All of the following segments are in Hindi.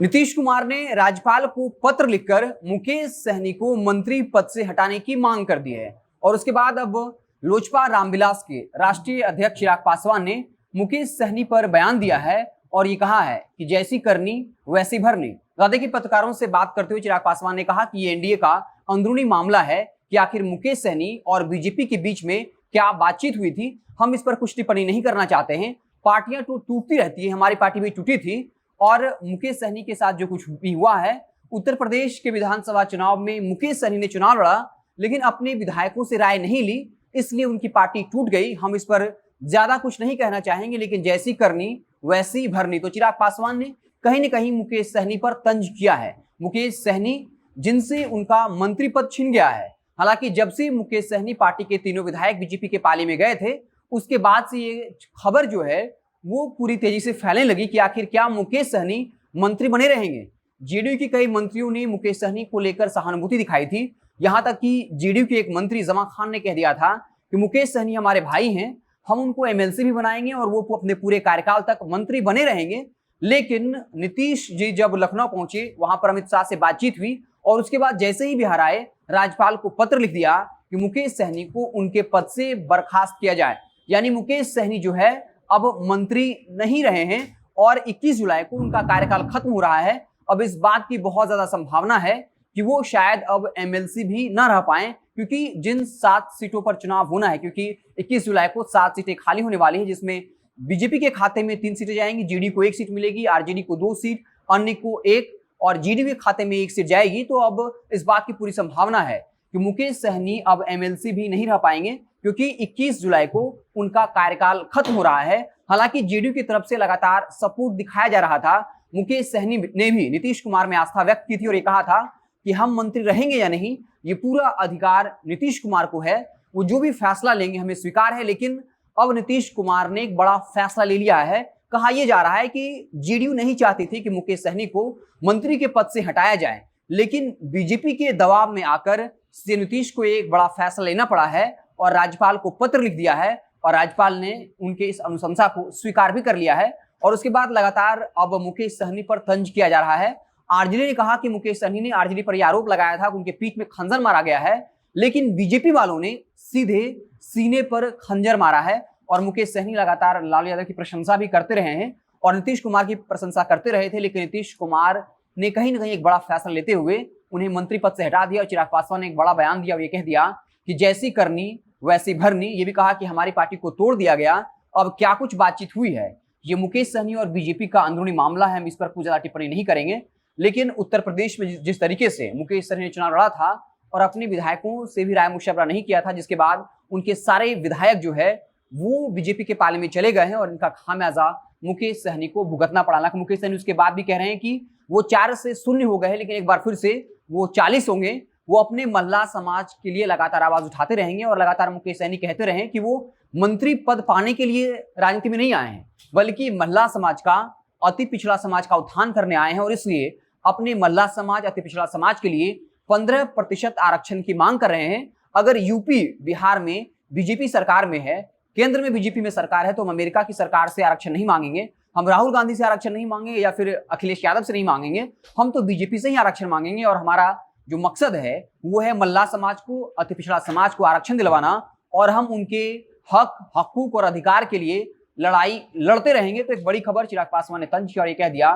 नीतीश कुमार ने राज्यपाल को पत्र लिखकर मुकेश सहनी को मंत्री पद से हटाने की मांग कर दी है और उसके बाद अब लोजपा रामविलास के राष्ट्रीय अध्यक्ष चिराग पासवान ने मुकेश सहनी पर बयान दिया है और ये कहा है कि जैसी करनी वैसी भरनी। दादे की पत्रकारों से बात करते हुए चिराग पासवान ने कहा कि ये एनडीए का अंदरूनी मामला है कि आखिर मुकेश सहनी और बीजेपी के बीच में क्या बातचीत हुई थी। हम इस पर कुछ टिप्पणी नहीं करना चाहते हैं। पार्टियां तो टूटती रहती है, हमारी पार्टी भी टूटी थी और मुकेश सहनी के साथ जो कुछ भी हुआ है, उत्तर प्रदेश के विधानसभा चुनाव में मुकेश सहनी ने चुनाव लड़ा लेकिन अपने विधायकों से राय नहीं ली, इसलिए उनकी पार्टी टूट गई। हम इस पर ज्यादा कुछ नहीं कहना चाहेंगे, लेकिन जैसी करनी वैसी भरनी। तो चिराग पासवान ने कहीं न कहीं मुकेश सहनी पर तंज किया है। मुकेश सहनी जिनसे उनका मंत्री पद छिन गया है। हालांकि जब से मुकेश सहनी पार्टी के तीनों विधायक बीजेपी के पाले में गए थे, उसके बाद से ये खबर जो है वो पूरी तेजी से फैलने लगी कि आखिर क्या मुकेश सहनी मंत्री बने रहेंगे। जेडीयू के कई मंत्रियों ने मुकेश सहनी को लेकर सहानुभूति दिखाई थी। यहां तक कि जेडीयू के एक मंत्री जमा खान ने कह दिया था कि मुकेश सहनी हमारे भाई हैं, हम उनको एमएलसी भी बनाएंगे और वो अपने पूरे कार्यकाल तक मंत्री बने रहेंगे। लेकिन नीतीश जी जब लखनऊ पहुंचे, वहां पर अमित शाह से बातचीत हुई और उसके बाद जैसे ही बिहार आए, राज्यपाल को पत्र लिख दिया कि मुकेश सहनी को उनके पद से बर्खास्त किया जाए। यानी मुकेश सहनी जो है अब मंत्री नहीं रहे हैं और 21 जुलाई को उनका कार्यकाल खत्म हो रहा है। अब इस बात की बहुत ज्यादा संभावना है कि वो शायद अब एमएलसी भी ना रह पाए, क्योंकि जिन 7 सीटों पर चुनाव होना है, क्योंकि 21 जुलाई को 7 सीटें खाली होने वाली हैं, जिसमें बीजेपी के खाते में 3 सीटें जाएंगी, जेडीयू को 1 सीट मिलेगी, आरजेडी को 2 सीट, अन्य को 1 और जेडीयू के खाते में 1 सीट जाएगी। तो अब इस बात की पूरी संभावना है कि मुकेश सहनी अब एमएलसी भी नहीं रह पाएंगे, क्योंकि 21 जुलाई को उनका कार्यकाल खत्म हो रहा है। हालांकि जेडीयू की तरफ से लगातार सपोर्ट दिखाया जा रहा था। मुकेश सहनी ने भी नीतीश कुमार में आस्था व्यक्त की थी और ये कहा था कि हम मंत्री रहेंगे या नहीं, ये पूरा अधिकार नीतीश कुमार को है, वो जो भी फैसला लेंगे हमें स्वीकार है। लेकिन अब नीतीश कुमार ने एक बड़ा फैसला ले लिया है। कहा यह जा रहा है कि जेडीयू नहीं चाहती थी कि मुकेश सहनी को मंत्री के पद से हटाया जाए, लेकिन बीजेपी के दबाव में आकर नीतीश को एक बड़ा फैसला लेना पड़ा है और राज्यपाल को पत्र लिख दिया है और राज्यपाल ने उनके इस अनुशंसा को स्वीकार भी कर लिया है। और उसके बाद लगातार अब मुकेश सहनी पर तंज किया जा रहा है। आरजेडी ने कहा कि मुकेश सहनी ने आरजेडी पर यह आरोप लगाया था कि उनके पीठ में खंजर मारा गया है, लेकिन बीजेपी वालों ने सीधे सीने पर खंजर मारा है और मुकेश सहनी लगातार लालू यादव की प्रशंसा भी करते रहे हैं और नीतीश कुमार की प्रशंसा करते रहे थे। लेकिन नीतीश कुमार ने कहीं ना कहीं एक बड़ा फैसला लेते हुए उन्हें मंत्री पद से हटा दिया और चिराग पासवान ने एक बड़ा बयान दिया और ये कह दिया कि जैसी करनी वैसी भरनी। ये भी कहा कि हमारी पार्टी को तोड़ दिया गया, अब क्या कुछ बातचीत हुई है ये मुकेश सहनी और बीजेपी का अंदरूनी मामला है, हम इस पर कुछ ज्यादा टिप्पणी नहीं करेंगे। लेकिन उत्तर प्रदेश में जिस तरीके से मुकेश सहनी ने चुनाव लड़ा था और अपने विधायकों से भी राय मशवरा नहीं किया था, जिसके बाद उनके सारे विधायक जो है वो बीजेपी के पाले में चले गए हैं और इनका खामियाजा मुकेश सहनी को भुगतना पड़ा। हालांकि मुकेश सहनी उसके बाद भी कह रहे हैं कि वो 4 से 0 हो गए हैं, लेकिन एक बार फिर से वो 40 होंगे। वो अपने मल्ला समाज के लिए लगातार आवाज उठाते रहेंगे और लगातार मुकेश सहनी कहते रहे कि वो मंत्री पद पाने के लिए राजनीति में नहीं आए हैं, बल्कि मल्ला समाज का, अति पिछड़ा समाज का उत्थान करने आए हैं और इसलिए अपने मल्ला समाज, अति पिछड़ा समाज के लिए 15% आरक्षण की मांग कर रहे हैं। अगर यूपी बिहार में बीजेपी सरकार में है, केंद्र में बीजेपी में सरकार है, तो हम अमेरिका की सरकार से आरक्षण नहीं मांगेंगे, हम राहुल गांधी से आरक्षण नहीं मांगेंगे या फिर अखिलेश यादव से नहीं मांगेंगे, हम तो बीजेपी से ही आरक्षण मांगेंगे। और हमारा जो मकसद है वो है मल्ला समाज को, अति पिछड़ा समाज को आरक्षण दिलवाना और हम उनके हक, हकूक और अधिकार के लिए लड़ाई लड़ते रहेंगे। तो एक बड़ी खबर चिराग पासवान ने तंज किया और ये कह दिया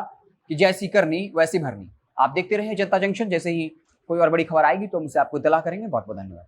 कि जैसी करनी वैसी भरनी। आप देखते रहिए जनता जंक्शन। जैसे ही कोई और बड़ी खबर आएगी तो हम उसे आपको इत्तला करेंगे। बहुत बहुत धन्यवाद।